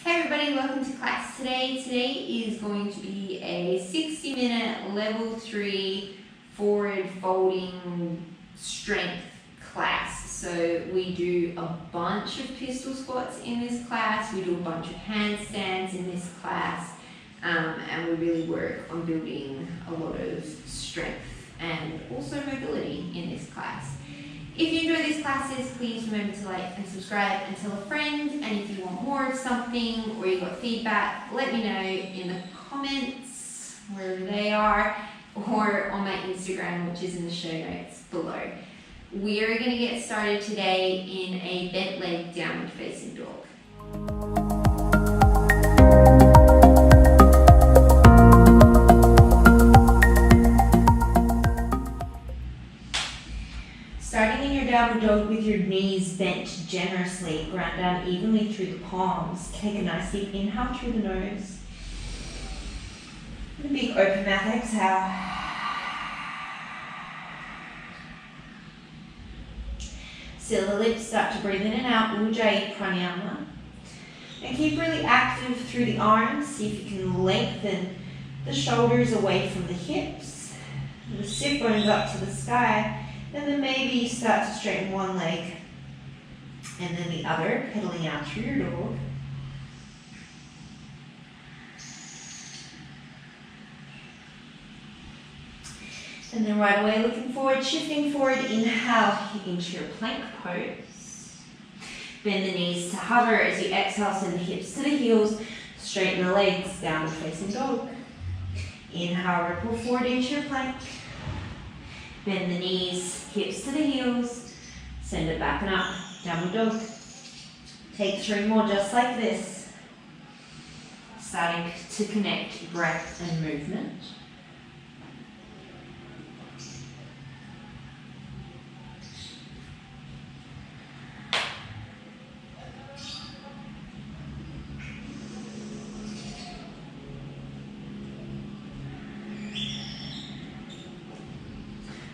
Hey everybody, welcome to class today. Today is going to be a 60-minute level 3 forward folding strength class. So we do a bunch of pistol squats in this class, we do a bunch of handstands in this class, and we really work on building a lot of strength and also mobility in this class. If you enjoy these classes, please remember to like and subscribe and tell a friend. And if you want more of something or you've got feedback, let me know in the comments, wherever they are, or on my Instagram, which is in the show notes below. We are going to get started today in a bent leg downward facing dog. Starting in your downward dog with your knees bent generously, ground down evenly through the palms. Take a nice deep inhale through the nose. And a big open mouth exhale. Seal the lips, start to breathe in and out, Ujjayi Pranayama. And keep really active through the arms. See if you can lengthen the shoulders away from the hips. And the sit bones up to the sky. And then maybe you start to straighten one leg and then the other, pedaling out through your dog. And then right away looking forward, shifting forward, inhale into your plank pose. Bend the knees to hover as you exhale, send the hips to the heels, straighten the legs, downward facing dog. Inhale, ripple forward into your plank. Bend the knees, hips to the heels, send it back and up, downward dog. Take 3 more just like this. Starting to connect breath and movement.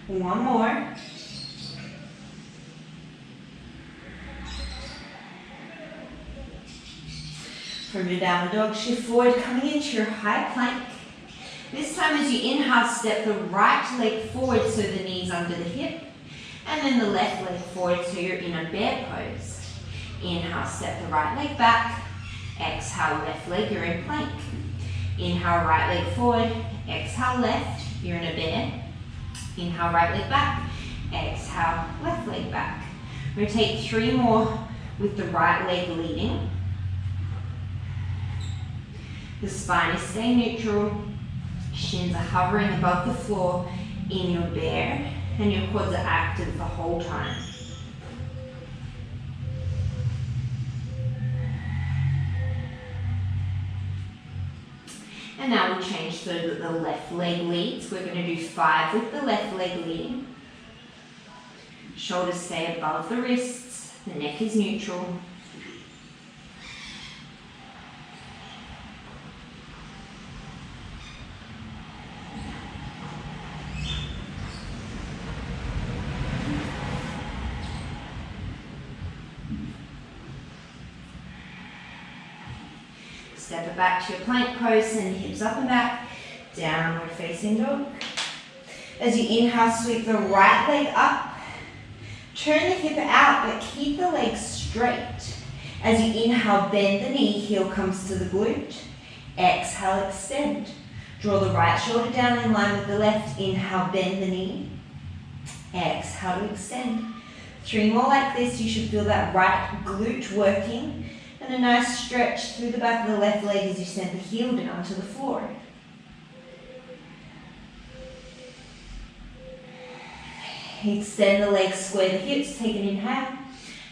One more. From your downward dog, shift forward, coming into your high plank. This time as you inhale, step the right leg forward so the knee's under the hip, and then the left leg forward so you're in a bear pose. Inhale, step the right leg back. Exhale, left leg, you're in plank. Inhale, right leg forward. Exhale, left, you're in a bear. Inhale, right leg back. Exhale, left leg back. Rotate 3 more with the right leg leading. The spine is staying neutral. Shins are hovering above the floor in your bear, and your quads are active the whole time. And now we'll change so that the left leg leads. We're going to do 5 with the left leg leading. Shoulders stay above the wrists. The neck is neutral. Step it back to your plank pose, send the hips up and back, downward facing dog. As you inhale, sweep the right leg up, turn the hip out, but keep the leg straight. As you inhale, bend the knee, heel comes to the glute. Exhale, extend. Draw the right shoulder down in line with the left. Inhale, bend the knee. Exhale to extend. 3 more like this. You should feel that right glute working. And a nice stretch through the back of the left leg as you send the heel down to the floor. Extend the legs, square the hips, take an inhale.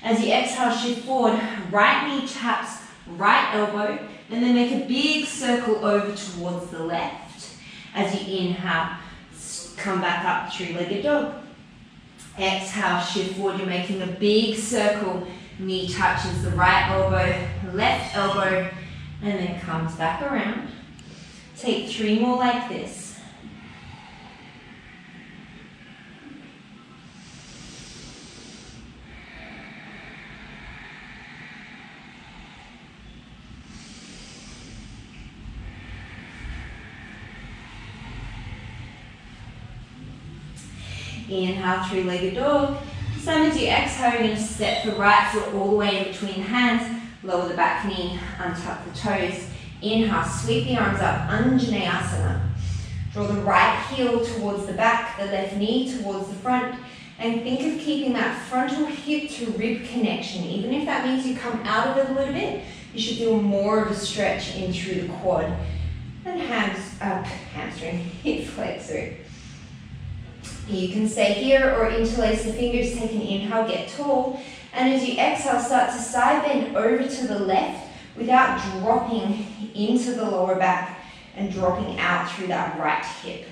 As you exhale, shift forward, right knee taps right elbow, and then make a big circle over towards the left. As you inhale, come back up, 3-legged dog. Exhale, shift forward, you're making a big circle. Knee touches the right elbow, left elbow, and then comes back around. Take 3 more like this. Inhale, three-legged dog. Same as you exhale, you're going to step the right foot all the way in between hands, lower the back knee, untuck the toes. Inhale, sweep the arms up, Anjaneyasana. Draw the right heel towards the back, the left knee towards the front, and think of keeping that frontal hip to rib connection. Even if that means you come out of it a little bit, you should feel more of a stretch in through the quad and hamstring, hip flexor. You can stay here or interlace the fingers, take an inhale, get tall, and as you exhale, start to side bend over to the left without dropping into the lower back and dropping out through that right hip.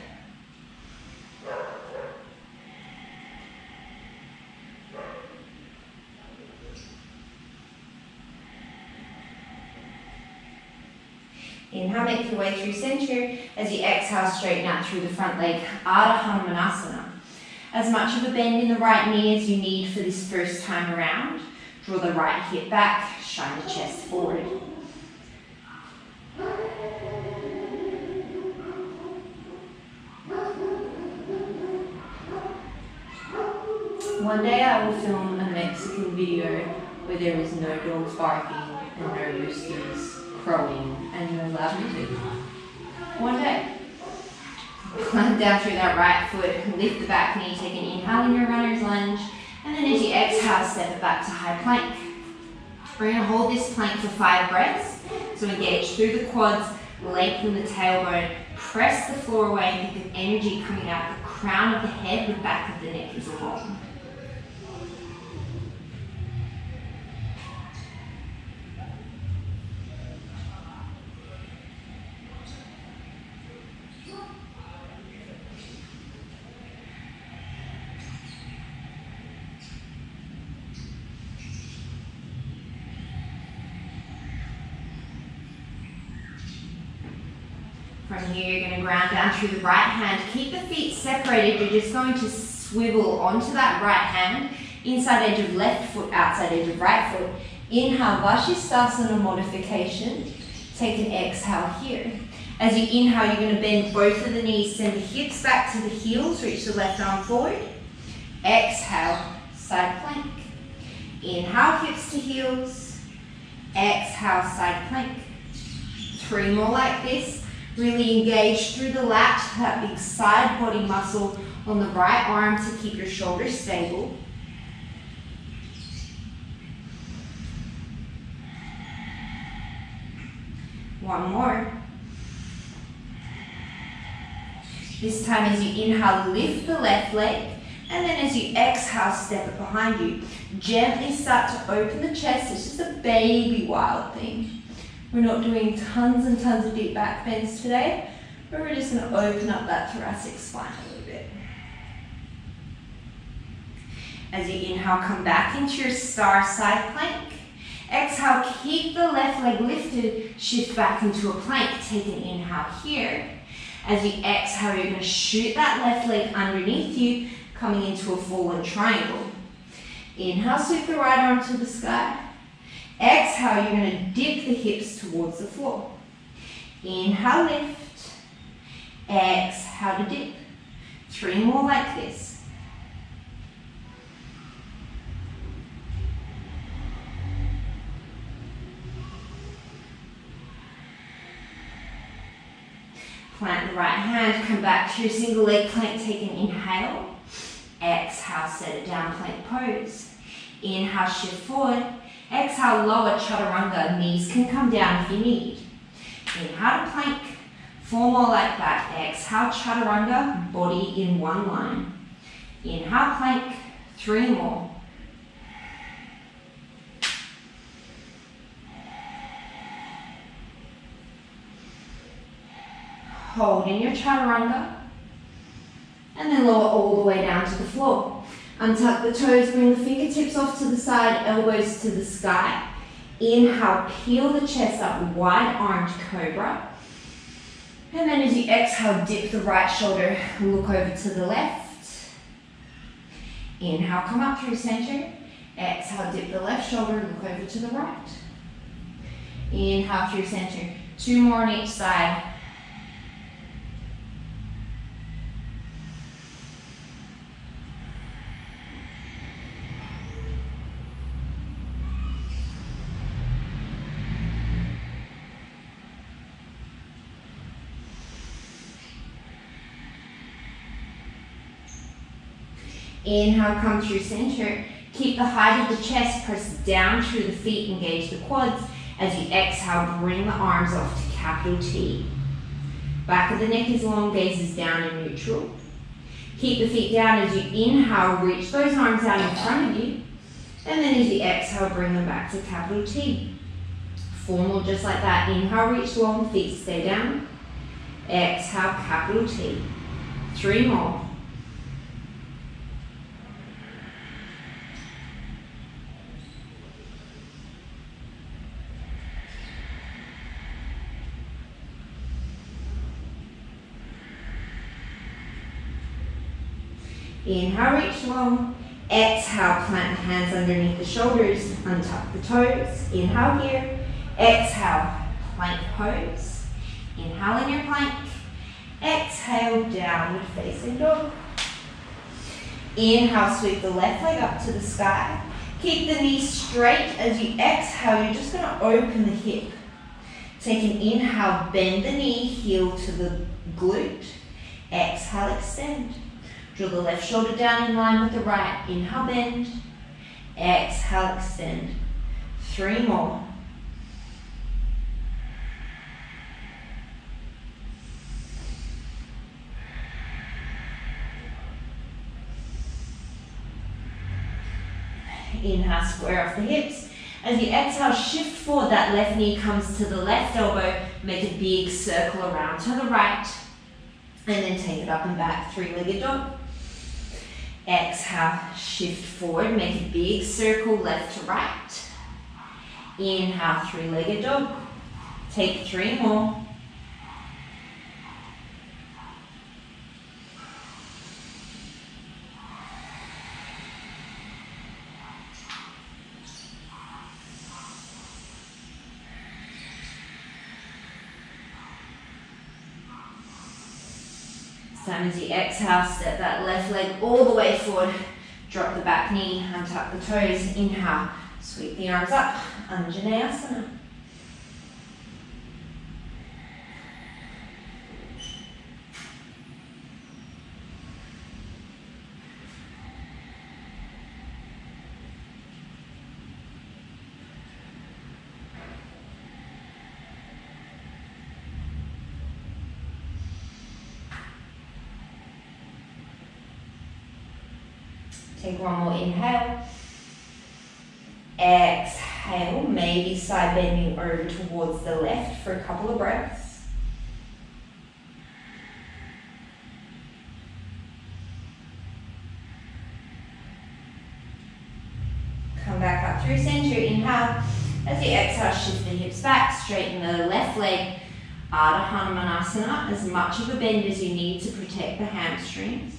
Inhale, make your way through center. As you exhale, straighten out through the front leg, Ardha Hanumanasana. As much of a bend in the right knee as you need for this first time around. Draw the right hip back, shine the chest forward. One day I will film a Mexican video where there is no dogs barking and no roosters crowing and no loud music. One day. Climb down through that right foot, lift the back knee, take an inhale in your runner's lunge, and then as you exhale, step it back to high plank. We're going to hold this plank for 5 breaths. So engage through the quads, lengthen the tailbone, press the floor away, and think of energy coming out the crown of the head, the back of the neck is long. From here, you're going to ground down through the right hand. Keep the feet separated. You're just going to swivel onto that right hand. Inside edge of left foot, outside edge of right foot. Inhale, Vashisthasana modification. Take an exhale here. As you inhale, you're going to bend both of the knees. Send the hips back to the heels. Reach the left arm forward. Exhale, side plank. Inhale, hips to heels. Exhale, side plank. 3 more like this. Really engage through the lat, that big side body muscle on the right arm to keep your shoulders stable. One more. This time as you inhale, lift the left leg, and then as you exhale, step it behind you. Gently start to open the chest. It's just a baby wild thing. We're not doing tons and tons of deep back bends today, but we're just going to open up that thoracic spine a little bit. As you inhale, come back into your star side plank. Exhale, keep the left leg lifted, shift back into a plank. Take an inhale here. As you exhale, you're going to shoot that left leg underneath you, coming into a forward triangle. Inhale, sweep the right arm to the sky. Exhale, you're going to dip the hips towards the floor. Inhale, lift. Exhale to dip. 3 more like this. Plant the right hand, come back to your single leg plank, take an inhale. Exhale, set it down, plank pose. Inhale, shift forward. Exhale, lower chaturanga. Knees can come down if you need. Inhale to plank. 4 more like that. Exhale, chaturanga. Body in one line. Inhale, plank. 3 more. Hold in your chaturanga. And then lower all the way down to the floor. Untuck the toes, bring the fingertips off to the side, elbows to the sky. Inhale, peel the chest up, wide armed cobra. And then as you exhale, dip the right shoulder, look over to the left. Inhale, come up through center. Exhale, dip the left shoulder, look over to the right. Inhale through center. 2 more on each side. Inhale, come through center. Keep the height of the chest, press down through the feet, engage the quads. As you exhale, bring the arms off to capital T. Back of the neck is long, gaze is down and neutral. Keep the feet down. As you inhale, reach those arms out in front of you. And then as you exhale, bring them back to capital T. 4 more just like that. Inhale, reach long, feet stay down. Exhale, capital T. 3 more. Inhale, reach long. Exhale, plant the hands underneath the shoulders, untuck the toes. Inhale here. Exhale, plank pose. Inhale in your plank. Exhale, downward facing dog. Inhale, sweep the left leg up to the sky. Keep the knees straight. As you exhale, you're just going to open the hip. Take an inhale, bend the knee, heel to the glute. Exhale, extend. Draw the left shoulder down in line with the right. Inhale, bend. Exhale, extend. 3 more. Inhale, square off the hips. As you exhale, shift forward. That left knee comes to the left elbow. Make a big circle around to the right. And then take it up and back. 3-legged dog. Exhale, shift forward. Make a big circle left to right. Inhale, 3-legged dog. Take 3 more. As you exhale, step that left leg all the way forward. Drop the back knee, untuck the toes. Inhale, sweep the arms up. Anjaneyasana. Take 1 more inhale. Exhale, maybe side bending over towards the left for a couple of breaths. Come back up through center, inhale. As you exhale, shift the hips back, straighten the left leg. Ardha Hanumanasana, as much of a bend as you need to protect the hamstrings.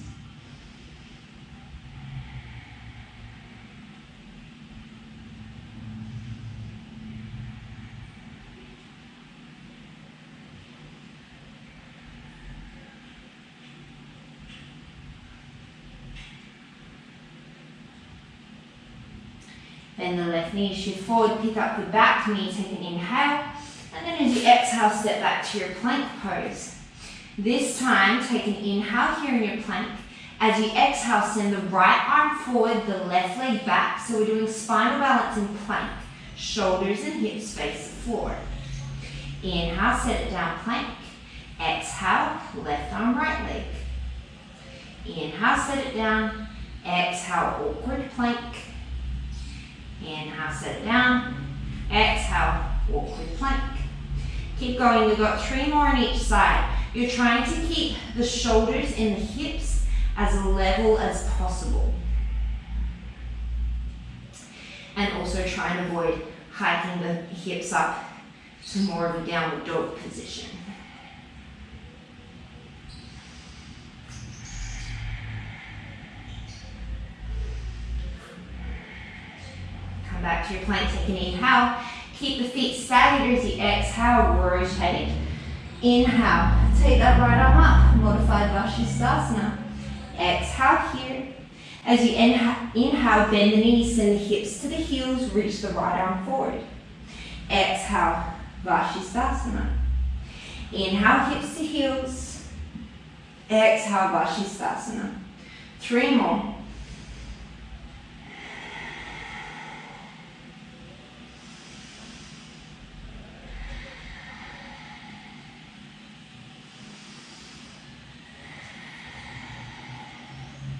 Bend the left knee, shift forward, pick up the back knee, take an inhale, and then as you exhale, step back to your plank pose. This time, take an inhale here in your plank. As you exhale, send the right arm forward, the left leg back. So we're doing spinal balance in plank. Shoulders and hips face forward. Inhale, set it down, plank. Exhale, left arm, right leg. Inhale, set it down. Exhale, awkward plank. Inhale, set it down. Exhale, awkward plank. Keep going. We've got 3 more on each side. You're trying to keep the shoulders and the hips as level as possible. And also try and avoid hiking the hips up to more of a downward dog position. Come back to your plank, take an inhale. Keep the feet staggered as you exhale, rotate. Inhale, take that right arm up, modified Vashisthasana. Exhale here. As you inhale, bend the knees, send the hips to the heels, reach the right arm forward. Exhale, Vashisthasana. Inhale, hips to heels. Exhale, Vashisthasana. 3 more.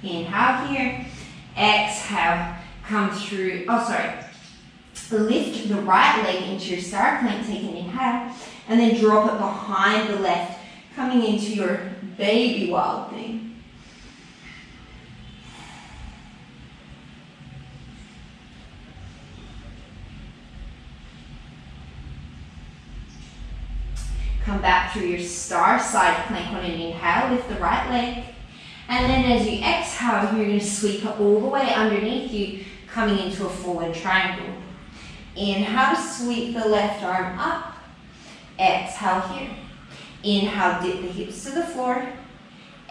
Inhale here. Exhale, come through, lift the right leg into your star plank, take an inhale, and then drop it behind the left, coming into your baby wild thing. Come back through your star side plank on an inhale, lift the right leg. And then as you exhale, you're going to sweep it all the way underneath you, coming into a forward triangle. Inhale to sweep the left arm up. Exhale here. Inhale, dip the hips to the floor.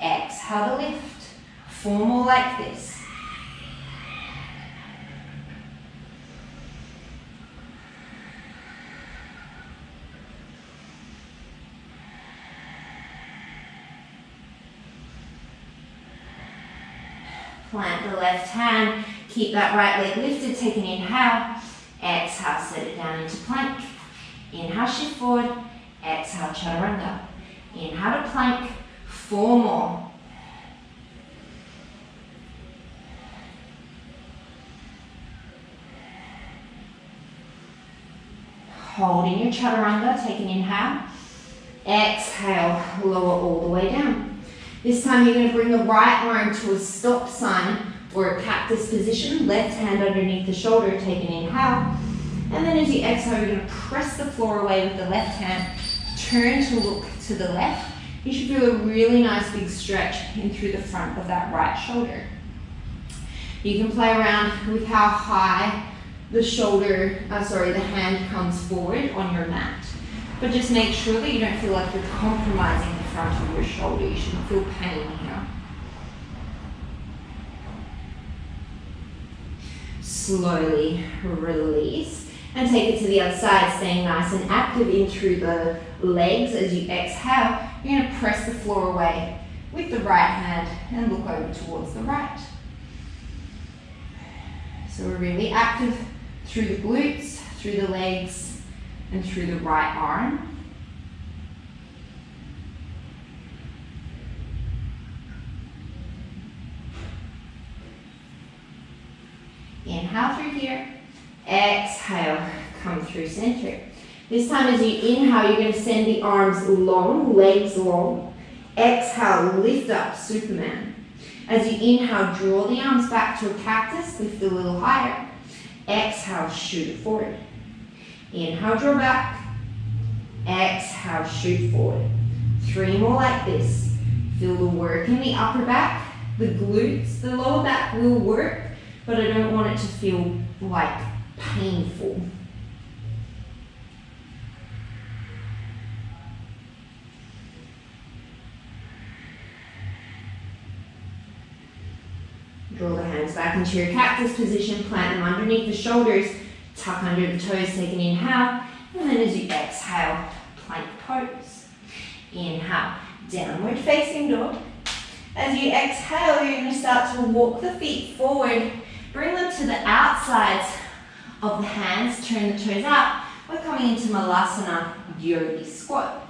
Exhale to lift. 4 more like this. Plant the left hand, keep that right leg lifted, take an inhale, exhale, set it down into plank. Inhale, shift forward, exhale, chaturanga. Inhale to plank, 4 more. Hold in your chaturanga, take an inhale, exhale, lower all the way down. This time you're going to bring the right arm to a stop sign or a cactus position, left hand underneath the shoulder, take an inhale. And then as you exhale, you're going to press the floor away with the left hand, turn to look to the left. You should feel a really nice big stretch in through the front of that right shoulder. You can play around with how high the hand comes forward on your mat. But just make sure that you don't feel like you're compromising the front of your shoulder. You shouldn't feel pain here. Slowly release and take it to the other side, staying nice and active in through the legs. As you exhale, you're going to press the floor away with the right hand and look over towards the right. So we're really active through the glutes, through the legs, and through the right arm. Inhale through here. Exhale, come through center. This time as you inhale, you're going to send the arms long, legs long. Exhale, lift up, Superman. As you inhale, draw the arms back to a cactus, lift a little higher. Exhale, shoot it forward. Inhale, draw back. Exhale, shoot forward. 3 more like this. Feel the work in the upper back, the glutes, the lower back will work, but I don't want it to feel like painful. Draw the hands back into your cactus position, plant them underneath the shoulders, tuck under the toes, take an inhale, and then as you exhale, plank pose. Inhale, downward facing dog. As you exhale, you're going to start to walk the feet forward, bring them to the outsides of the hands, turn the toes up. We're coming into Malasana Yogi Squat.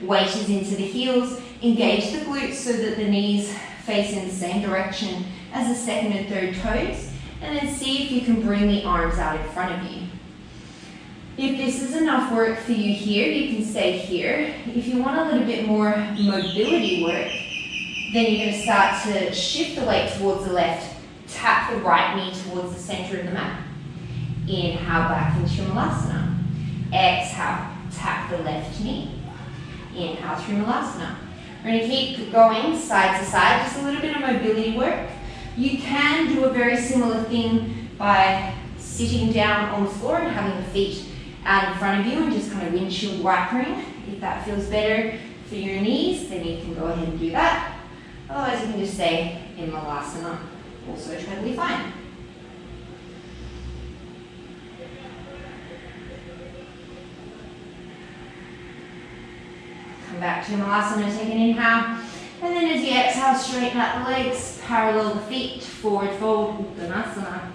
Weight is into the heels, engage the glutes so that the knees face in the same direction as the second and third toes, and then see if you can bring the arms out in front of you. If this is enough work for you here, you can stay here. If you want a little bit more mobility work, then you're going to start to shift the weight towards the left, tap the right knee towards the center of the mat. Inhale back into Malasana. Exhale, tap the left knee. Inhale through Malasana. We're going to keep going side to side, just a little bit of mobility work. You can do a very similar thing by sitting down on the floor and having the feet out in front of you and just kind of windshield wipering. If that feels better for your knees, then you can go ahead and do that. Otherwise, you can just stay in Malasana, also totally fine. Come back to Malasana, take an inhale. And then as you exhale, straighten out the legs, parallel the feet, forward fold, Uttanasana.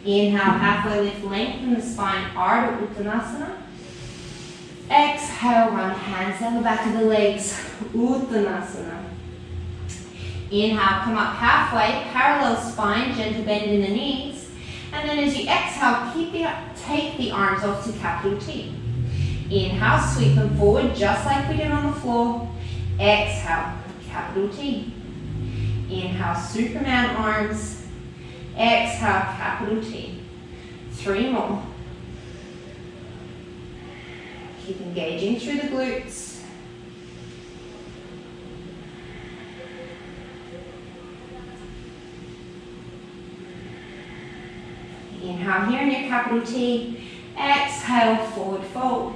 Inhale, halfway lift, lengthen the spine, Ardha Uttanasana. Exhale, run hands down the back of the legs, Uttanasana. Inhale, come up halfway, parallel spine, gentle bend in the knees. And then as you exhale, take the arms off to capital T. Inhale, sweep them forward just like we did on the floor. Exhale, capital T. Inhale, Superman arms. Exhale, capital T. 3 more. Keep engaging through the glutes. Inhale here in your capital T. Exhale, forward fold.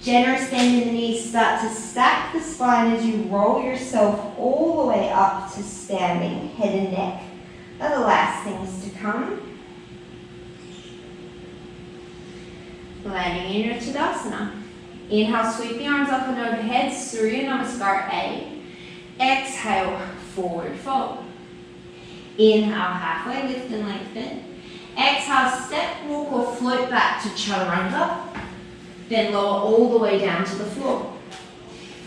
Generous bend in the knees. Start to stack the spine as you roll yourself all the way up to standing. Head and neck are the last things to come. Landing in your Tadasana. Inhale, sweep the arms up and overhead, Surya Namaskar A. Exhale, forward fold. Inhale, halfway lift and lengthen. Exhale, step, walk or float back to Chaturanga. Then lower all the way down to the floor.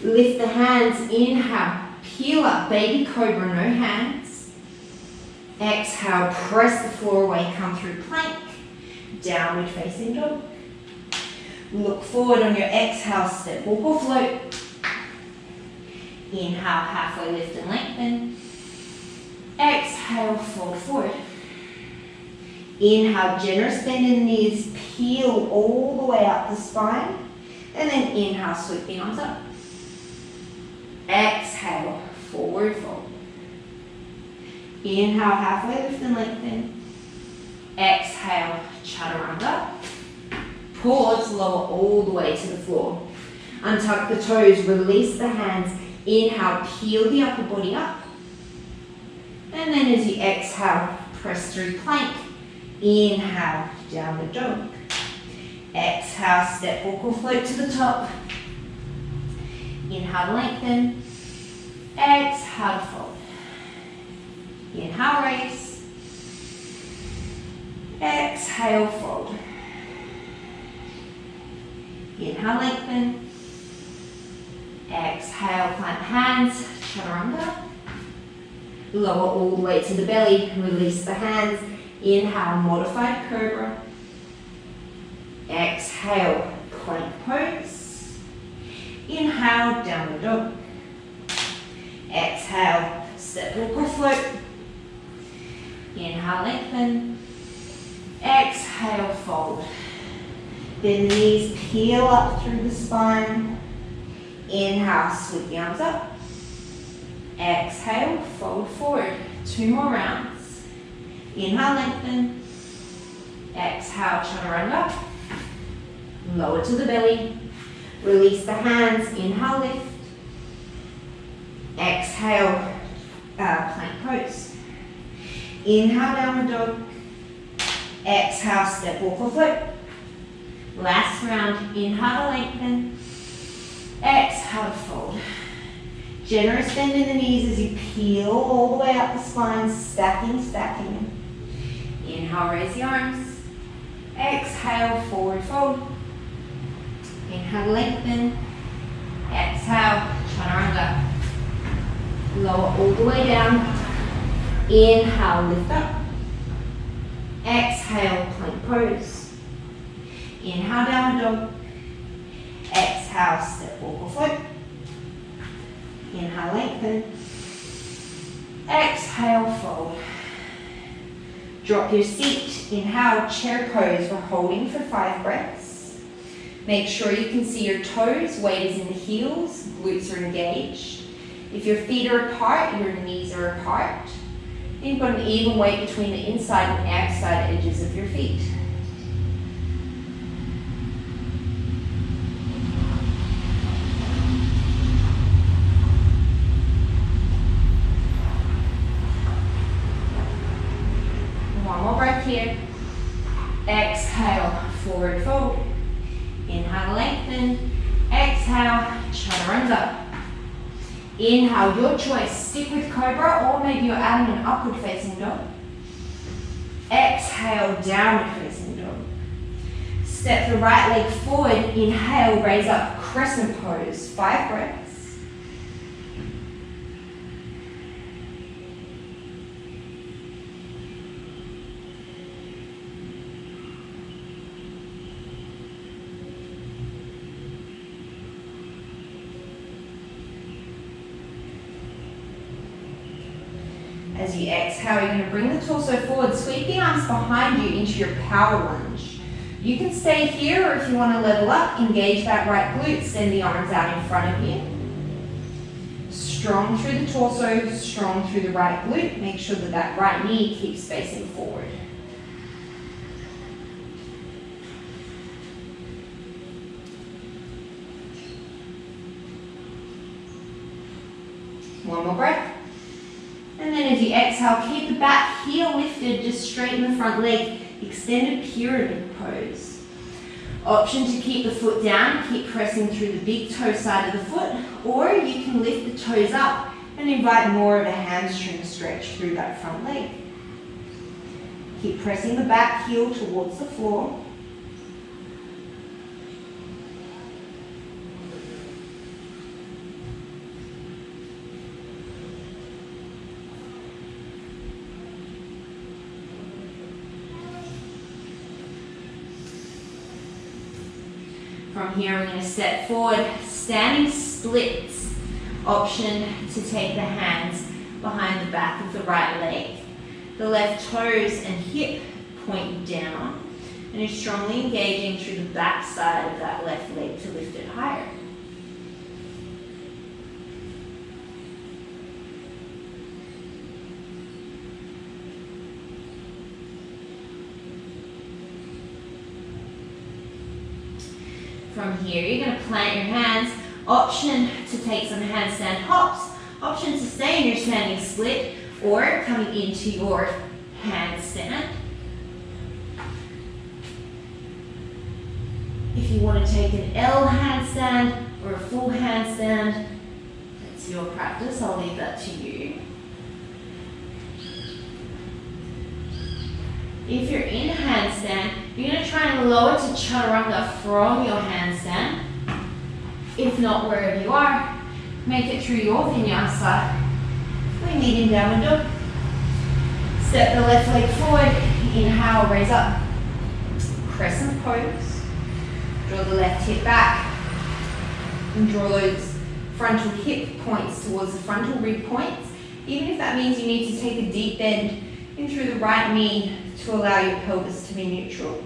Lift the hands, inhale, peel up, baby cobra, no hands. Exhale, press the floor away, come through plank. Downward facing dog. Look forward on your exhale, step, walk or float. Inhale, halfway lift and lengthen. Exhale, fold forward. Inhale, generous bend in the knees, peel all the way up the spine. And then inhale, sweep the arms up. Exhale, forward fold. Inhale, halfway lift and lengthen. Exhale, Chaturanga. Pause, lower all the way to the floor. Untuck the toes, release the hands. Inhale, peel the upper body up. And then as you exhale, press through plank. Inhale, downward dog. Exhale, step, walk or float to the top. Inhale, lengthen. Exhale, fold. Inhale, raise. Exhale, fold. Inhale, lengthen. Exhale, plant hands, Chaturanga. Lower all the way to the belly, release the hands. Inhale, modified cobra. Exhale, plank pose. Inhale, downward dog. Exhale, step, walk or float. Inhale, lengthen. Exhale, fold. Then knees peel up through the spine. Inhale, sweep the arms up. Exhale, fold forward. 2 more rounds. Inhale, lengthen. Exhale, Chaturanga. Lower to the belly. Release the hands. Inhale, lift. Exhale, plank pose. Inhale, downward dog. Exhale, step, walk or float. Last round. Inhale, lengthen. Exhale, fold. Generous bend in the knees as you peel all the way up the spine, stacking, stacking. Inhale, raise the arms. Exhale, forward fold. Inhale, lengthen. Exhale, Chaturanga. Lower all the way down. Inhale, lift up. Exhale, plank pose. Inhale, downward dog. Exhale, step, walk or float. Inhale, lengthen. Exhale, fold. Drop your seat. Inhale, chair pose. We're holding for 5 breaths. Make sure you can see your toes. Weight is in the heels. Glutes are engaged. If your feet are apart, your knees are apart. You've got an even weight between the inside and outside edges of your feet. One more breath here. Exhale, forward fold. Inhale, lengthen. Exhale, Chaturanga. Inhale, your choice. Stick with cobra, or maybe you're adding an upward facing dog. Exhale, downward facing dog. Step the right leg forward. Inhale, raise up, crescent pose. 5 breaths. As you exhale, you're going to bring the torso forward, sweep the arms behind you into your power lunge. You can stay here, or if you want to level up, engage that right glute, send the arms out in front of you. Strong through the torso, strong through the right glute. Make sure that that right knee keeps facing forward. One more breath. And then as you exhale, keep the back heel lifted, just straighten the front leg, extended pyramid pose. Option to keep the foot down, keep pressing through the big toe side of the foot, or you can lift the toes up and invite more of a hamstring stretch through that front leg. Keep pressing the back heel towards the floor. From here, we're going to step forward, standing splits. Option to take the hands behind the back of the right leg. The left toes and hip point down, and you're strongly engaging through the back side of that left leg to lift it higher. From here, you're going to plant your hands. Option to take some handstand hops. Option to stay in your standing split or coming into your handstand. If you want to take an L handstand or a full handstand, that's your practice. I'll leave that to you. If you're in handstand, you're going to try and lower to chaturanga from your handstand. If not, wherever you are, make it through your vinyasa. We meet in downward dog. Step the left leg forward, inhale, raise up. Crescent pose. Draw the left hip back and draw those frontal hip points towards the frontal rib points. Even if that means you need to take a deep bend in through the right knee to allow your pelvis to be neutral.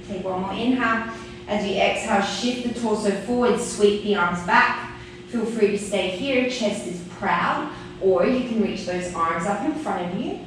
Take one more inhale. As you exhale, shift the torso forward, sweep the arms back. Feel free to stay here, chest is proud, or you can reach those arms up in front of you.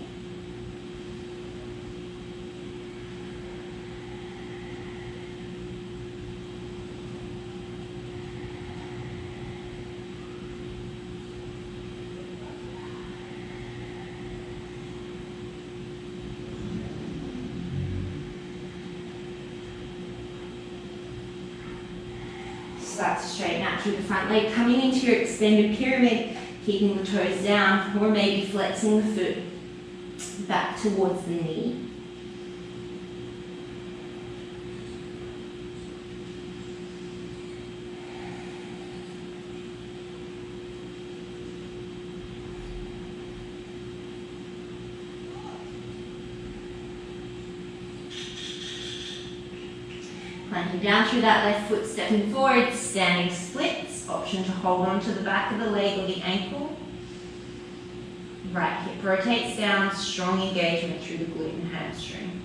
Start to straighten out through the front leg, coming into your extended pyramid, keeping the toes down, or maybe flexing the foot back towards the knee. Planting down through that left foot, stepping forward, standing splits. Option to hold on to the back of the leg or the ankle. Right hip rotates down, strong engagement through the glute and hamstring.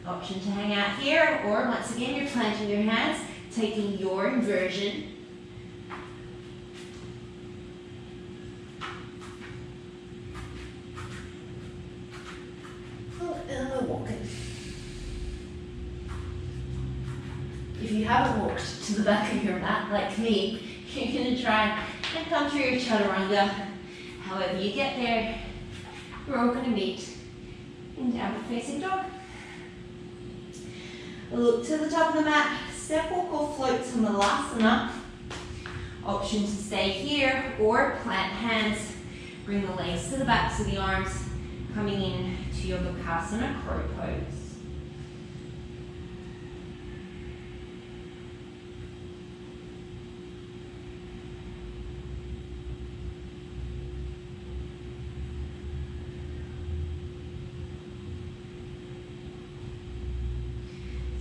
Option to hang out here, or once again, you're planting your hands, taking your inversion. And we're walking. If you haven't walked to the back of your mat like me, you're going to try and come through your chaturanga. However you get there, we're all going to meet in downward facing dog. Look to the top of the mat, step walk or float to Malasana. Option to stay here or plant hands. Bring the legs to the backs of the arms, coming in to your Bakasana crow pose.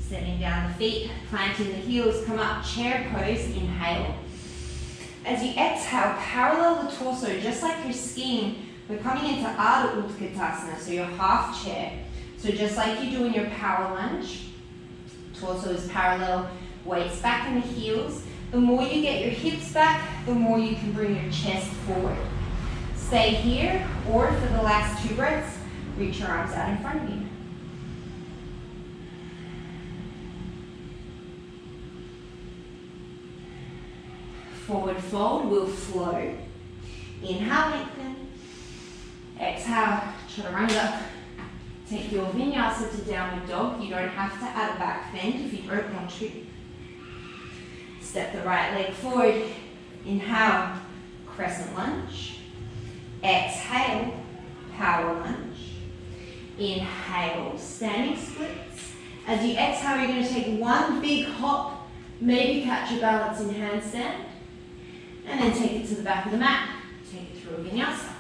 Setting down the feet, planting the heels, come up, chair pose, inhale. As you exhale, parallel the torso, just like you're skiing. We're coming into Ardha Utkatasana, so your half chair. So just like you do in your power lunge, torso is parallel, weights back in the heels. The more you get your hips back, the more you can bring your chest forward. Stay here, or for the last 2 breaths, reach your arms out in front of you. Forward fold will flow. Inhale, lengthen. Exhale, chaturanga. Take your vinyasa to downward dog. You don't have to add a back bend if you don't want to. Step the right leg forward. Inhale, crescent lunge. Exhale, power lunge. Inhale, standing splits. As you exhale, you're going to take one big hop. Maybe catch your balance in handstand. And then take it to the back of the mat. Take it through a vinyasa.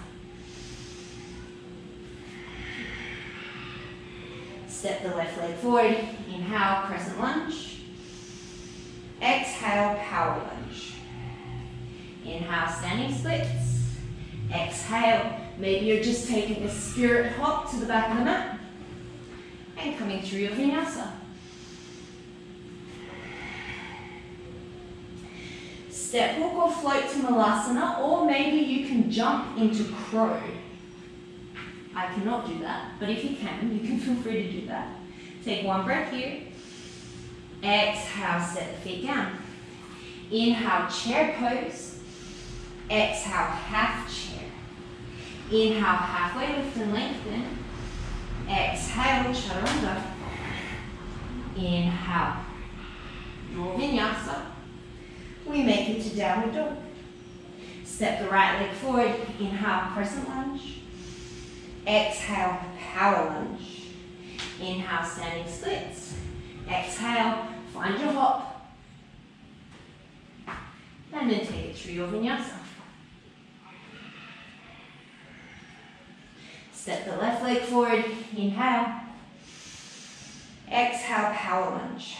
Step the left leg forward. Inhale, crescent lunge. Exhale, power lunge. Inhale, standing splits. Exhale. Maybe you're just taking a spirit hop to the back of the mat. And coming through your vinyasa. Step walk or float to Malasana, or maybe you can jump into crow. I cannot do that, but if you can feel free to do that. Take one breath here. Exhale, set the feet down. Inhale, chair pose. Exhale, half chair. Inhale, halfway lift and lengthen. Exhale, chaturanga. Inhale, your vinyasa. We make it to downward dog. Step the right leg forward. Inhale, crescent lunge. Exhale, power lunge. Inhale, standing splits. Exhale, find your hop. And then take it through your vinyasa. Step the left leg forward. Inhale. Exhale, power lunge.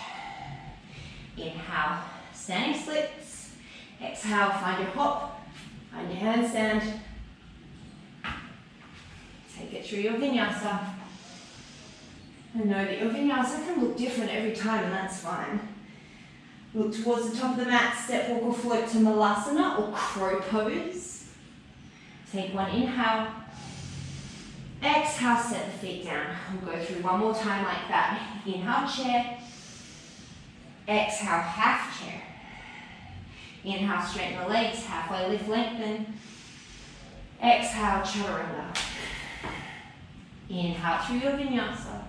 Inhale, standing splits. Exhale, find your hop. Find your handstand. Take it through your vinyasa. And know that your vinyasa can look different every time, and that's fine. Look towards the top of the mat, step, walk or float to Malasana or crow pose. Take one inhale. Exhale, set the feet down. We'll go through one more time like that. Inhale, chair. Exhale, half chair. Inhale, straighten the legs, halfway lift, lengthen. Exhale, chaturanga. Inhale through your vinyasa.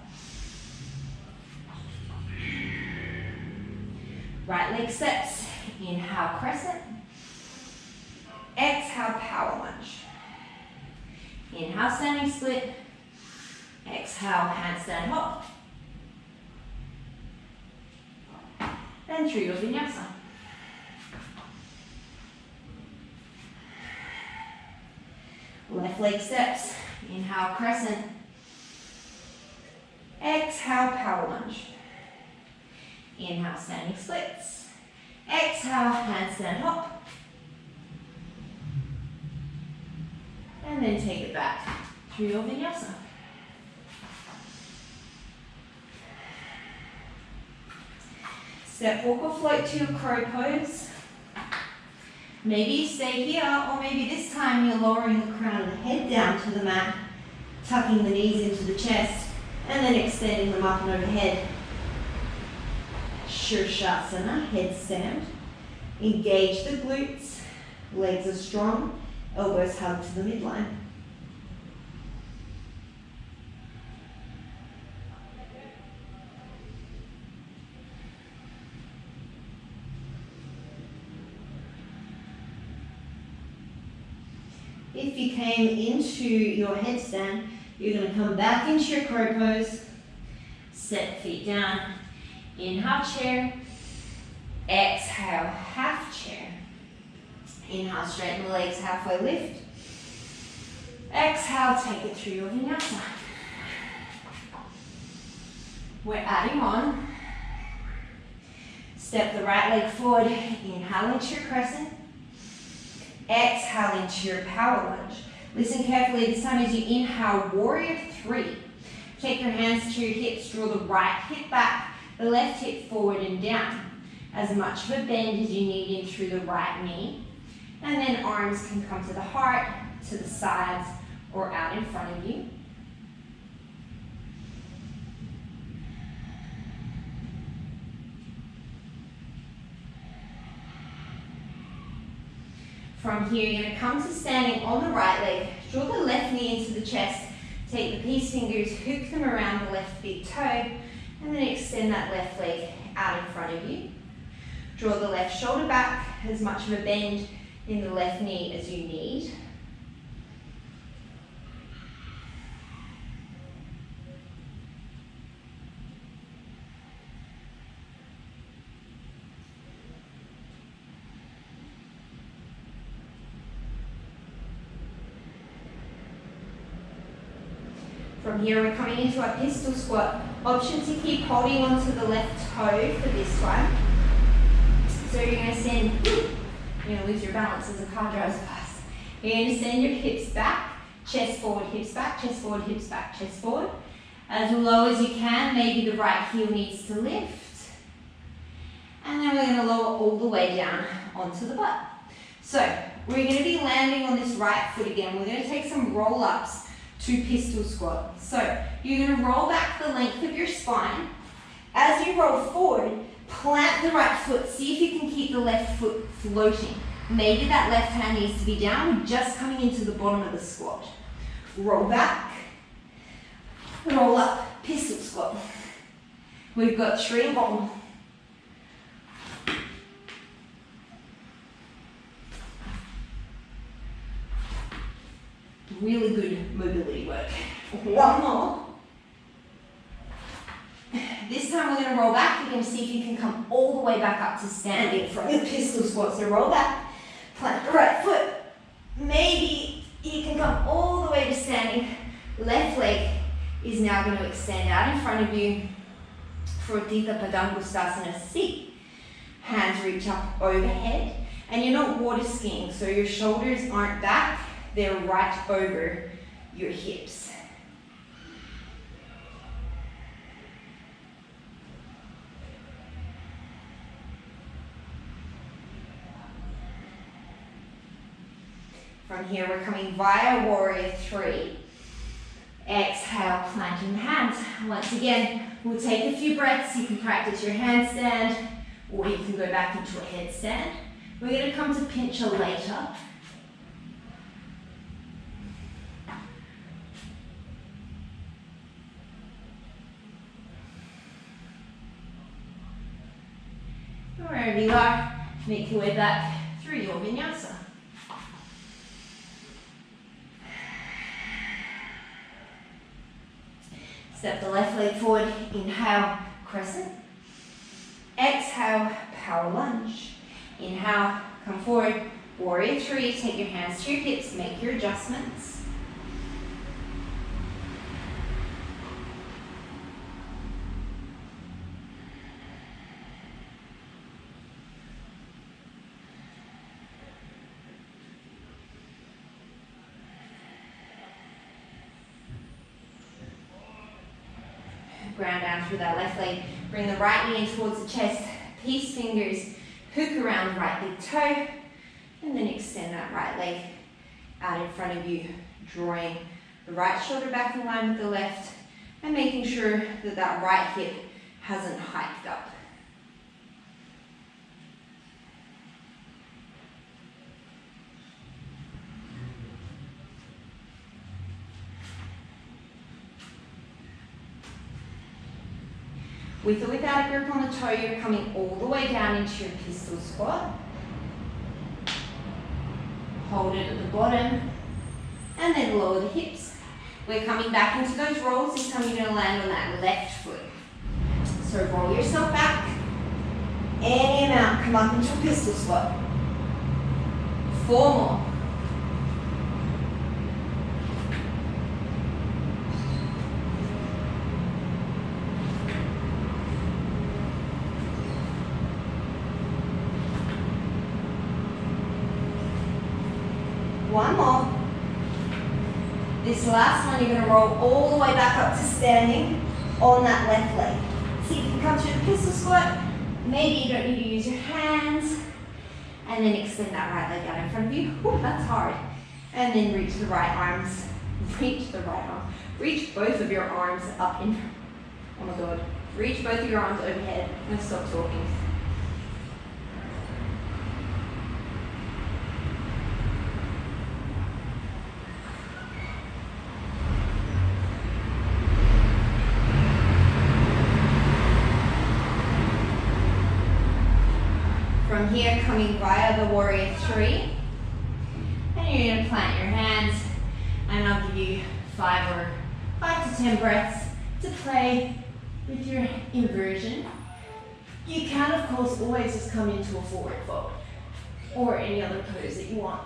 Right leg steps. Inhale, crescent. Exhale, power lunge. Inhale, standing split. Exhale, handstand hop. And through your vinyasa. Left leg steps. Inhale, crescent. Exhale, power lunge. Inhale, standing splits. Exhale, handstand hop. And then take it back through your vinyasa. Step, walk or float to your crow pose. Maybe you stay here, or maybe this time you're lowering the crown of the head down to the mat, tucking the knees into the chest, and then extending them up and overhead. Shirshasana, headstand. Engage the glutes, legs are strong, elbows hug to the midline. if you came into your headstand, you're going to come back into your crow pose, step feet down, inhale chair, exhale half chair, inhale straighten the legs halfway lift, exhale take it through your vinyasa. We're adding on, step the right leg forward, inhale into your crescent, exhale into your power lunge. Listen carefully, this time as you inhale, warrior three. Take your hands to your hips, draw the right hip back, the left hip forward and down. As much of a bend as you need in through the right knee. And then arms can come to the heart, to the sides, or out in front of you. From here, you're going to come to standing on the right leg, draw the left knee into the chest, take the peace fingers, hook them around the left big toe, and then extend that left leg out in front of you. Draw the left shoulder back, as much of a bend in the left knee as you need. From here, we're coming into our pistol squat. Option to keep holding onto the left toe for this one. So you're going to send, you're going to lose your balance as the car drives past. You're going to send your hips back, chest forward, hips back, chest forward, hips back, chest forward. As low as you can, maybe the right heel needs to lift. And then we're going to lower all the way down onto the butt. So we're going to be landing on this right foot again. We're going to take some roll-ups to pistol squat. So you're going to roll back the length of your spine. As you roll forward, plant the right foot. See if you can keep the left foot floating. Maybe that left hand needs to be down. We're just coming into the bottom of the squat. Roll back, roll up, pistol squat. We've got three more. Really good mobility work. One more. This time we're going to roll back. You're going to see if you can come all the way back up to standing from the pistol squat. So roll back, plant the right foot. Maybe you can come all the way to standing. Left leg is now going to extend out in front of you for Dita Padangusthasana seat. Hands reach up overhead. And you're not water skiing, so your shoulders aren't back. They're right over your hips. From here, we're coming via warrior three. Exhale, planting the hands. Once again, we'll take a few breaths. You can practice your handstand, or you can go back into a headstand. We're going to come to pincher later. Wherever you are, make your way back through your vinyasa. Step the left leg forward, inhale, crescent. Exhale, power lunge. Inhale, come forward, warrior three, take your hands to your hips, make your adjustments. Ground down through that left leg. Bring the right knee in towards the chest. Peace fingers, hook around the right big toe. And then extend that right leg out in front of you. Drawing the right shoulder back in line with the left. And making sure that that right hip hasn't hiked up. With or without a grip on the toe, you're coming all the way down into your pistol squat. Hold it at the bottom. and then lower the hips. We're coming back into those rolls. This time you're going to land on that left foot. So roll yourself back. Any amount, come up into a pistol squat. 4 more. One more. This last one, you're going to roll all the way back up to standing on that left leg. See if you can come through the pistol squat. Maybe you don't need to use your hands. And then extend that right leg out in front of you. Ooh, that's hard. And then reach the right arms. Reach the right arm. Reach both of your arms up in. Oh my God. Reach both of your arms overhead. I'm going to stop talking. From here, coming via the warrior 3, and you're going to plant your hands, and I'll give you 5 to 10 breaths to play with your inversion. You can, of course, always just come into a forward fold, or any other pose that you want.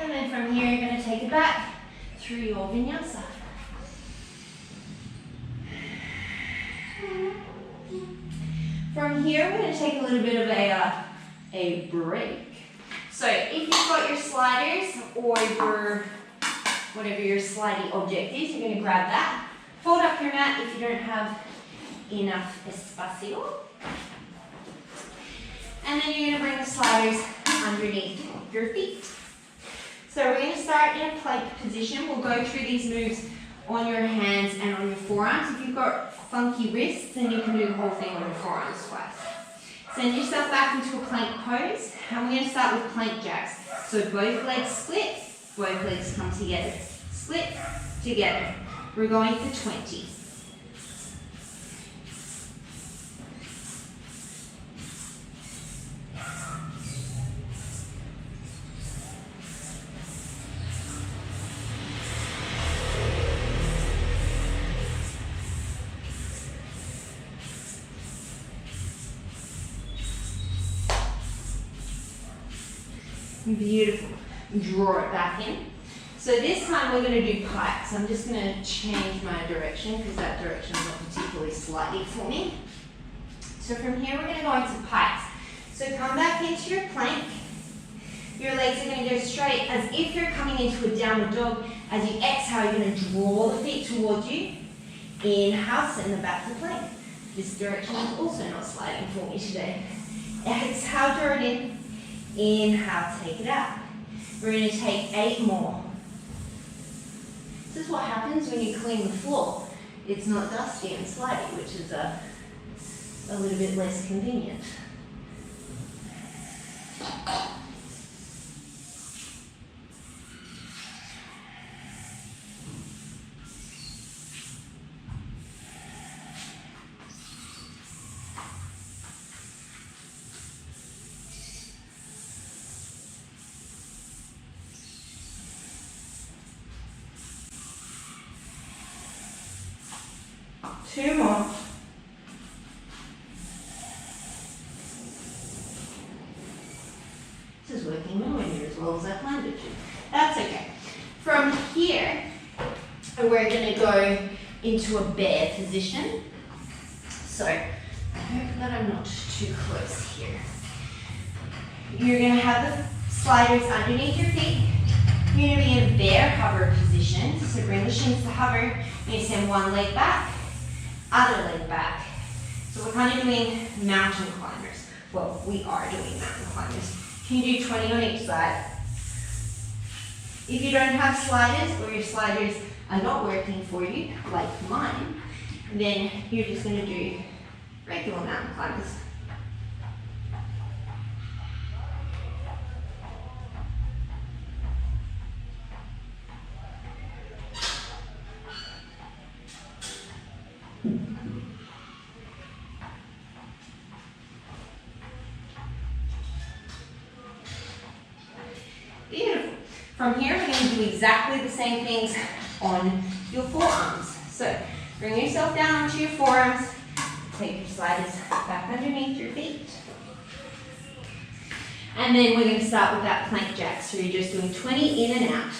And then from here, you're going to take it back through your vinyasa. From here, we're going to take a little bit of a break. So if you've got your sliders or your, whatever your slidey object is, you're going to grab that. Fold up your mat if you don't have enough espacio. And then you're going to bring the sliders underneath your feet. So we're going to start in a plank position. We'll go through these moves on your hands and on your forearms. If you've got funky wrists, then you can do the whole thing on your forearms twice. Send yourself back into a plank pose. And we're going to start with plank jacks. So both legs split, both legs come together. Split, together. We're going for 20. Beautiful. Draw it back in. So this time we're going to do pipes. I'm just going to change my direction because that direction is not particularly slidey for me. So from here we're going to go into pipes. So come back into your plank. Your legs are going to go straight as if you're coming into a downward dog. As you exhale, you're going to draw the feet towards you. Inhale, send them back to plank. This direction is also not sliding for me today. Exhale, draw it in. Inhale, take it out. We're going to take 8 more. This is what happens when you clean the floor. It's not dusty and slidey, which is a little bit less convenient. Two more. This is working nowhere near as well as I planned it to. That's okay. From here, we're going to go into a bear position. So, I hope that I'm not too close here. You're going to have the sliders underneath your feet. You're going to be in a bear hover position. So bring the shins to hover. You're going to send one leg back. Other leg back. So we're kind of doing mountain climbers. Well, we are doing mountain climbers. Can you do 20 on each side? If you don't have sliders or your sliders are not working for you, like mine, then you're just going to do regular mountain climbers. From here, we're going to do exactly the same things on your forearms. So bring yourself down onto your forearms, take your sliders back underneath your feet. And then we're going to start with that plank jack. So you're just doing 20 in and out.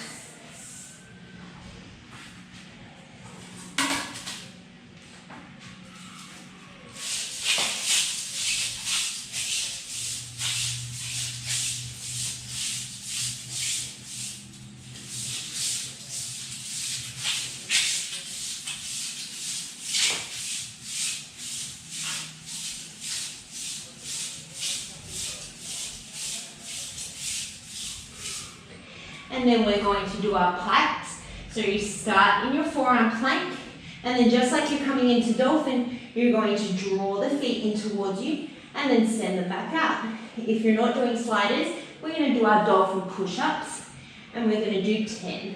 And then we're going to do our pipes. So you start in your forearm plank, and then just like you're coming into dolphin, you're going to draw the feet in towards you and then send them back out. If you're not doing sliders, we're going to do our dolphin push-ups, and we're going to do 10.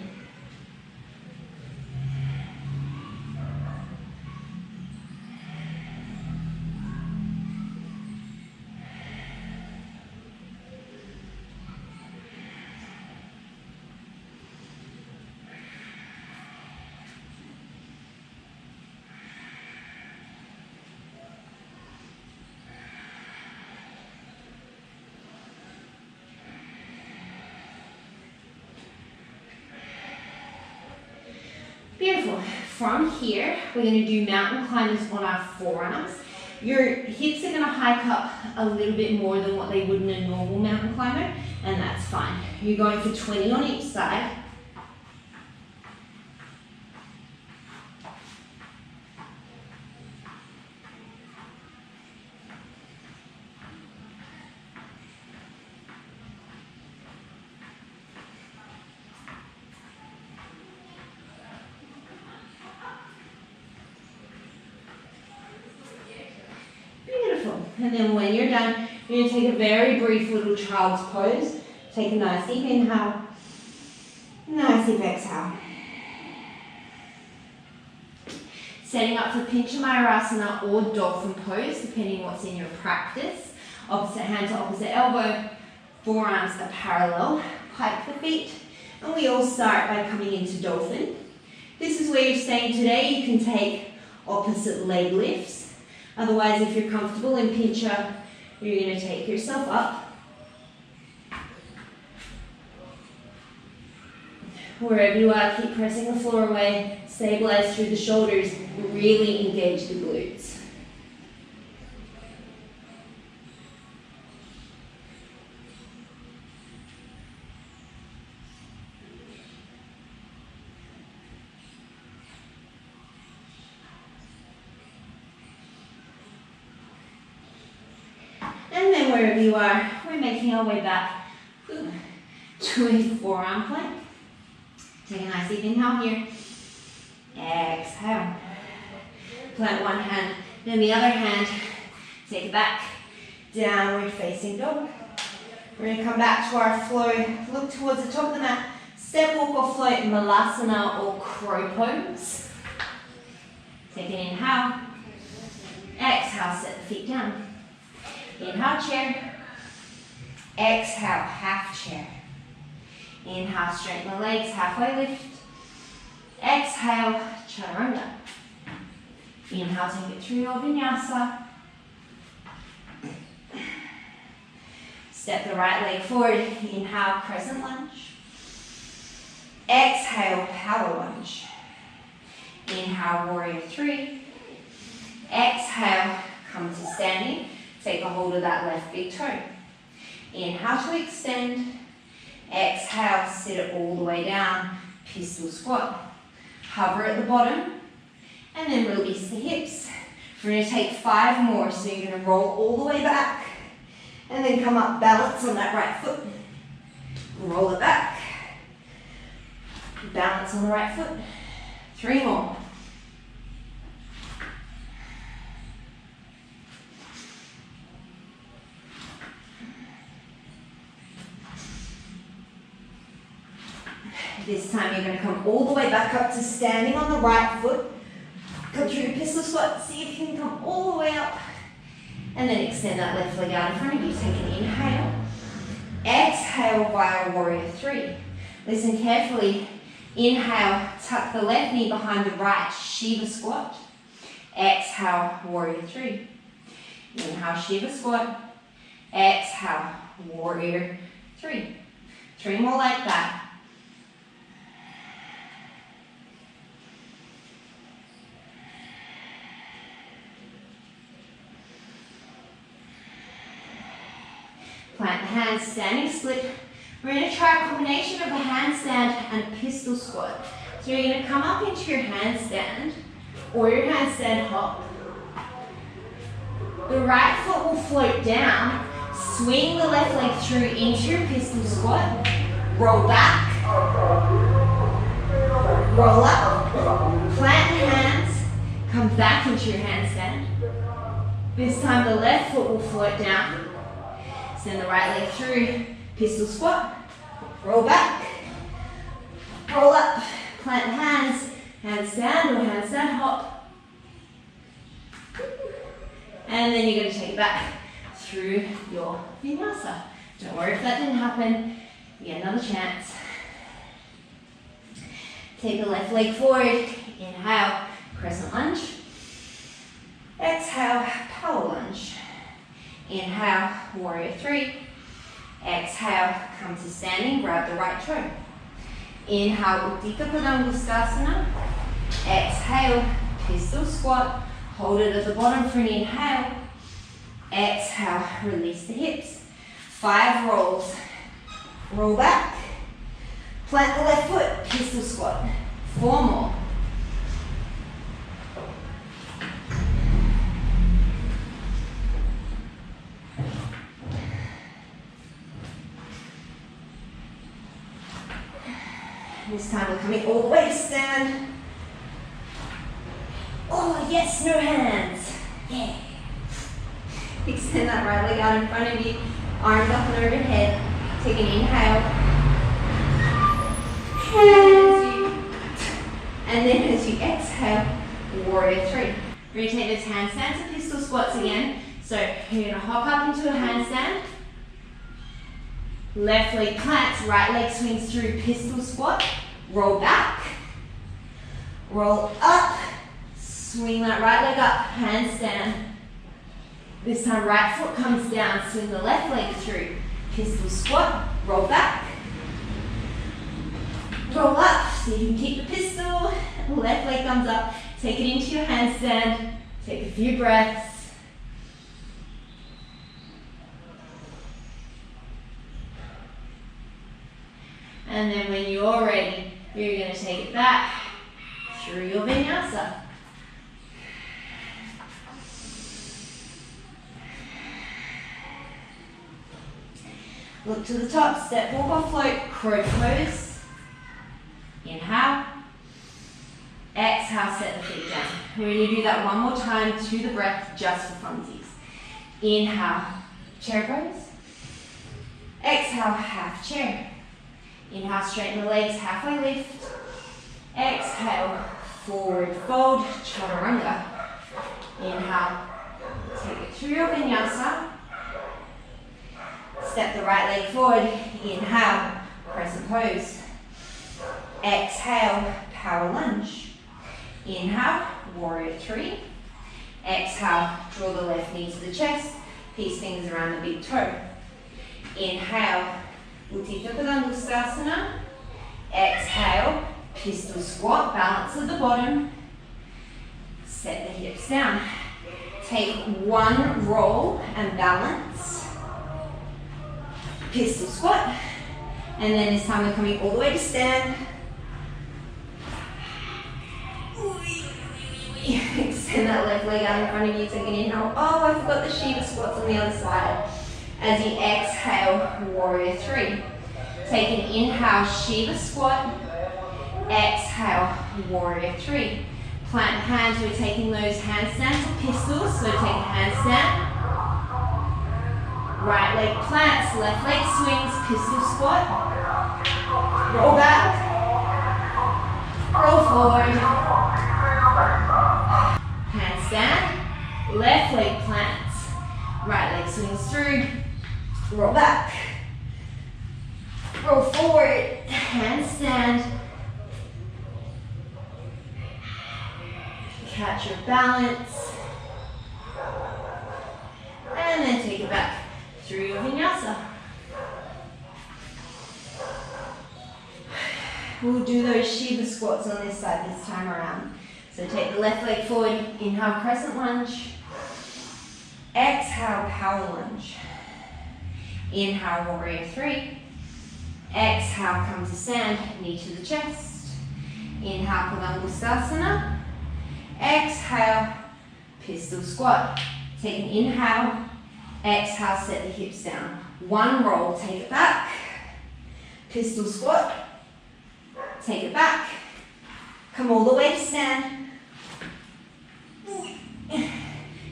Beautiful. From here, we're going to do mountain climbers on our forearms. Your hips are going to hike up a little bit more than what they would in a normal mountain climber, and that's fine. You're going for 20 on each side. And then when you're done, you're going to take a very brief little child's pose. Take a nice deep inhale, nice deep exhale. Setting up for Pincha Mayurasana or dolphin pose, depending what's in your practice. Opposite hand to opposite elbow, forearms are parallel, pike the feet, and we all start by coming into dolphin. This is where you're staying today. You can take opposite leg lifts. Otherwise, if you're comfortable in pincha, you're going to take yourself up. Wherever you are, keep pressing the floor away, stabilize through the shoulders, really engage the glutes. And then wherever you are, we're making our way back to a forearm plank. Take a nice deep inhale here. Exhale. Plant one hand, then the other hand. Take it back. Downward facing dog. We're going to come back to our flow. Look towards the top of the mat. Step, walk or float, malasana or crow pose. Take an inhale. Exhale, set the feet down. Inhale, chair. Exhale, half chair. Inhale, straighten the legs, halfway lift. Exhale, chaturanga. Inhale, take it through your vinyasa. Step the right leg forward. Inhale, crescent lunge. Exhale, power lunge. Inhale, warrior three. Exhale, come to standing. Take a hold of that left big toe. Inhale to extend. Exhale, sit it all the way down. Pistol squat. Hover at the bottom. And then release the hips. We're going to take 5 more. So you're going to roll all the way back. And then come up, balance on that right foot. Roll it back. Balance on the right foot. 3 more. This time you're going to come all the way back up to standing on the right foot. Come through your pistol squat. See if you can come all the way up. And then extend that left leg out in front of you. Take an inhale. Exhale, via warrior three. Listen carefully. Inhale, tuck the left knee behind the right, Shiva squat. Exhale, warrior three. Inhale, Shiva squat. Exhale, warrior three. 3 more like that. Plant the hands, standing split. We're going to try a combination of a handstand and a pistol squat. So you're going to come up into your handstand or your handstand hop. The right foot will float down. Swing the left leg through into your pistol squat. Roll back. Roll up. Plant the hands. Come back into your handstand. This time the left foot will float down. Send the right leg through, pistol squat, roll back, roll up, plant the hands, handstand or handstand hop. And then you're going to take it back through your vinyasa. Don't worry if that didn't happen, you get another chance. Take the left leg forward, inhale, crescent lunge. Exhale, power lunge. Inhale, warrior three. Exhale, come to standing, grab the right toe. Inhale, Utthita Padangusthasana. Exhale, pistol squat. Hold it at the bottom for an inhale. Exhale, release the hips. 5 rolls. Roll back. Plant the left foot, pistol squat. 4 more. This time we're coming all the way to stand. Oh yes, no hands. Yeah. Extend that right leg out in front of you. Arms up and overhead. Take an inhale. And then as you exhale, warrior three. We're going to take those handstands and pistol squats again. So you're going to hop up into a handstand. Left leg plants, right leg swings through pistol squat. Roll back. Roll up. Swing that right leg up, handstand. This time right foot comes down, swing the left leg through. Pistol squat, roll back. Roll up, so you can keep the pistol. Left leg comes up, take it into your handstand. Take a few breaths. And then when you're ready, you're going to take it back through your vinyasa. Look to the top, step, walk or float, crow pose. Inhale. Exhale, set the feet down. We're going to do that one more time to the breath, just for funsies. Inhale, chair pose. Exhale, half chair. Inhale, straighten the legs, halfway lift. Exhale, forward fold, chaturanga. Inhale, take it through your vinyasa. Step the right leg forward, inhale, crescent pose. Exhale, power lunge. Inhale, warrior three. Exhale, draw the left knee to the chest, peace fingers around the big toe. Inhale, Utthita Padangusthasana. Exhale, pistol squat, balance at the bottom. Set the hips down. Take one roll and balance. Pistol squat. And then this time we're coming all the way to stand. Extend that left leg out in front of you, take an inhale. Oh, I forgot the Shiva squats on the other side. As you exhale, warrior three. Take an inhale, Shiva squat. Exhale, warrior three. Plant hands, we're taking those handstands or pistols. So take a handstand. Right leg plants, left leg swings, pistol squat. Roll back. Roll forward. Handstand, left leg plants, right leg swings through, roll back. Roll forward, handstand. Catch your balance. And then take it back through your vinyasa. We'll do those Shiva squats on this side this time around. So take the left leg forward, inhale crescent lunge. Exhale power lunge. Inhale warrior three. Exhale come to stand, knee to the chest. Inhale Padangusthasana. Exhale pistol squat. Take an inhale, exhale, set the hips down. One roll, take it back. Pistol squat. Take it back. Come all the way to stand.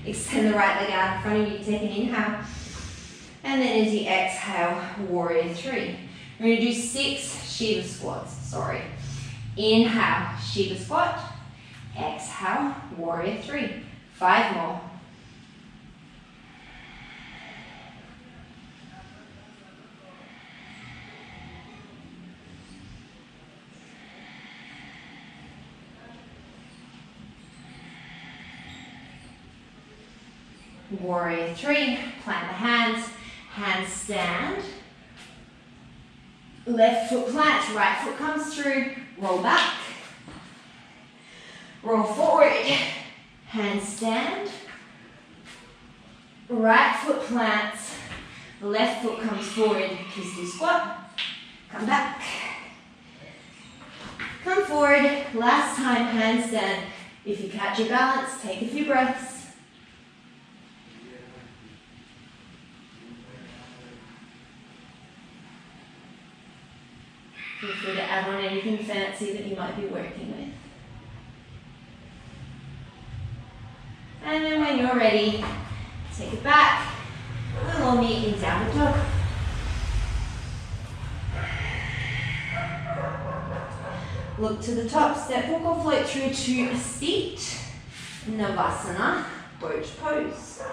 Extend the right leg out in front of you. Take an inhale. And then as you exhale, warrior three. We're going to do 6 Shiva squats. Sorry. Inhale, Shiva squat. Exhale, warrior three. 5 more. Warrior three, plant the hands, handstand. Left foot plants, right foot comes through, roll back. Roll forward, handstand. Right foot plants, left foot comes forward, pistol squat. Come back. Come forward, last time handstand. If you catch your balance, take a few breaths. Feel free to add on anything fancy that you might be working with. And then when you're ready, take it back. We'll all meet in downward dog. Look to the top, step hook or float through to a seat. Navasana, boat pose.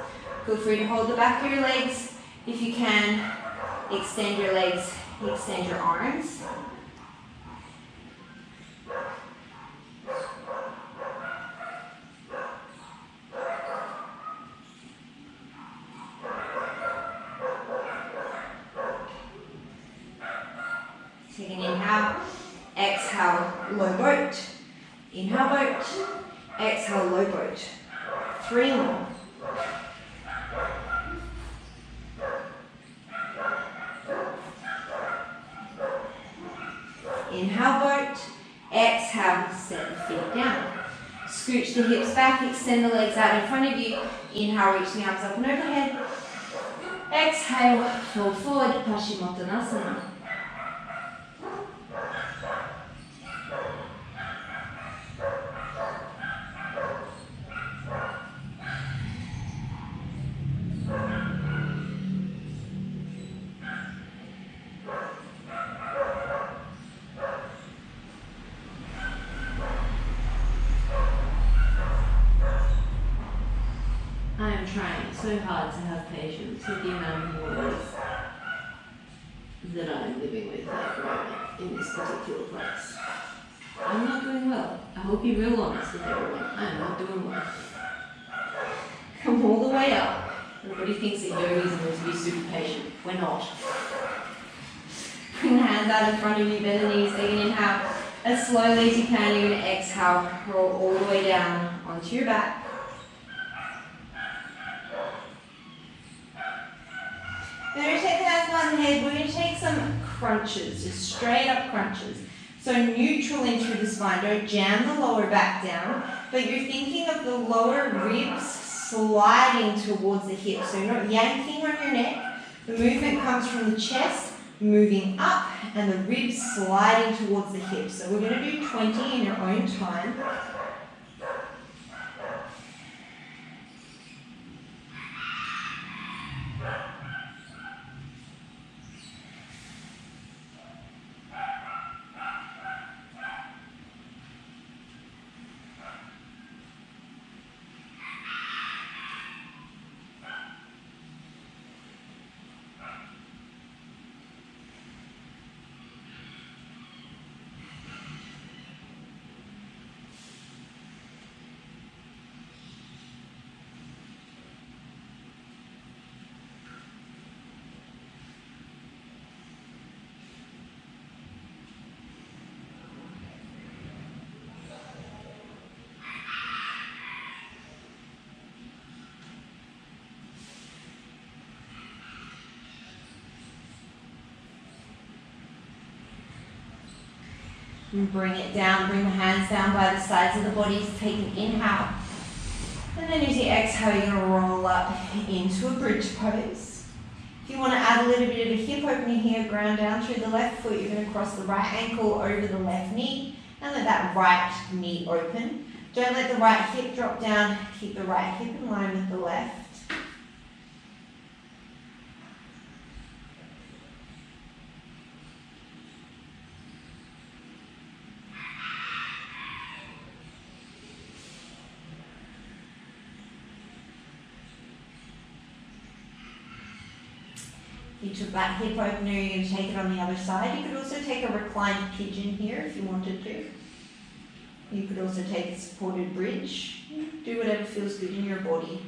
Feel free to hold the back of your legs. If you can, extend your legs, extend your arms. Take an inhale, exhale, low boat. Inhale boat, exhale, low boat. 3 more. Inhale boat, exhale, set the feet down. Scooch the hips back, extend the legs out in front of you. Inhale, reach the arms up and overhead. Exhale, fold forward, Paschimottanasana. I am trying so hard to have patience with the amount of words that I'm living with at the moment in this particular place. I'm not doing well. I hope you're real honest with everyone. I'm not doing well. Come all the way up. Everybody thinks that yogis are meant to be super patient. We're not. Bring the hands out in front of you, bend the knees, take an inhale. As slowly as you can, you're going to exhale, roll all the way down onto your back. We're going to take the hands behind the head. We're going to take some crunches, just straight up crunches. So neutral in through the spine. Don't jam the lower back down, but you're thinking of the lower ribs sliding towards the hips. So you're not yanking on your neck. The movement comes from the chest, moving up, and the ribs sliding towards the hips. So we're going to do 20 in your own time. And bring it down, bring the hands down by the sides of the body to take an inhale. And then as you exhale, you're going to roll up into a bridge pose. If you want to add a little bit of a hip opening here, ground down through the left foot, you're going to cross the right ankle over the left knee and let that right knee open. Don't let the right hip drop down, keep the right hip in line with the left. You took that hip opener, you're going to take it on the other side. You could also take a reclined pigeon here if you wanted to. You could also take a supported bridge. Do whatever feels good in your body.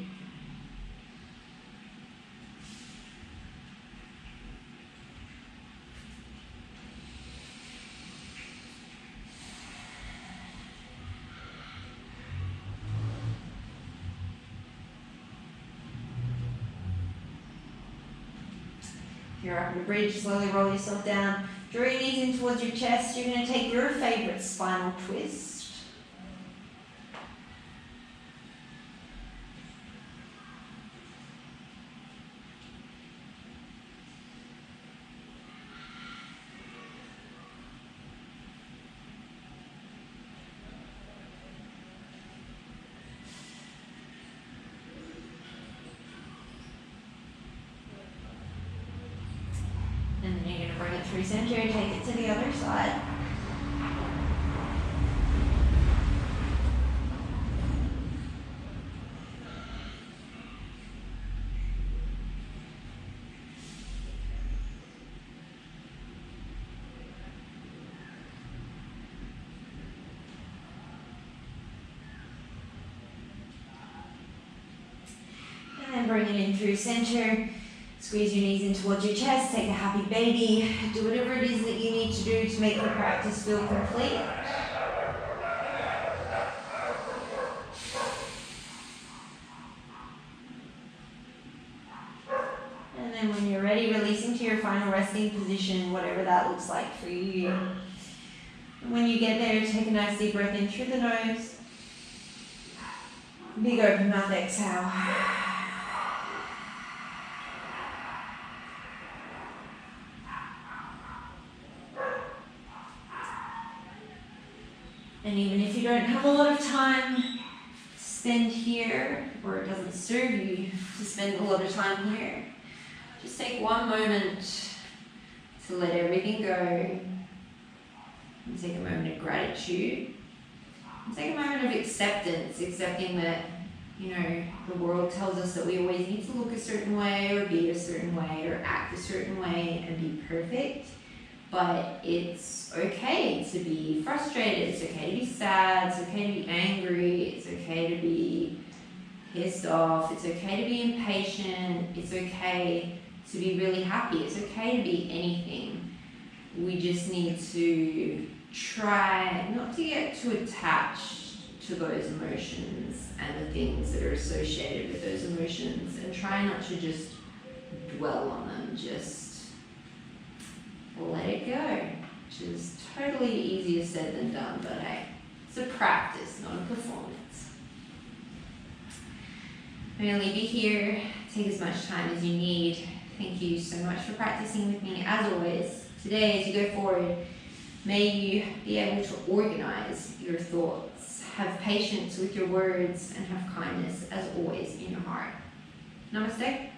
If you're up in a bridge, slowly roll yourself down. Draw your knees in towards your chest. You're going to take your favorite spinal twist. And then you're going to bring it through center, take it to the other side. And then bring it in through center. Squeeze your knees in towards your chest, take a happy baby. Do whatever it is that you need to do to make the practice feel complete. And then when you're ready, releasing to your final resting position, whatever that looks like for you. And when you get there, take a nice deep breath in through the nose. Big open mouth exhale. And even if you don't have a lot of time to spend here, or it doesn't serve you to spend a lot of time here, just take one moment to let everything go. And take a moment of gratitude. And take a moment of acceptance, accepting that, you know, the world tells us that we always need to look a certain way, or be a certain way, or act a certain way, and be perfect. But it's okay to be frustrated, it's okay to be sad, it's okay to be angry, it's okay to be pissed off, it's okay to be impatient, it's okay to be really happy, it's okay to be anything. We just need to try not to get too attached to those emotions and the things that are associated with those emotions, and try not to just dwell on them, just let it go, which is totally easier said than done, but hey, it's a practice, not a performance. I'm going to leave you here. Take as much time as you need. Thank you so much for practicing with me. As always, today as you go forward, may you be able to organize your thoughts, have patience with your words, and have kindness as always in your heart. Namaste.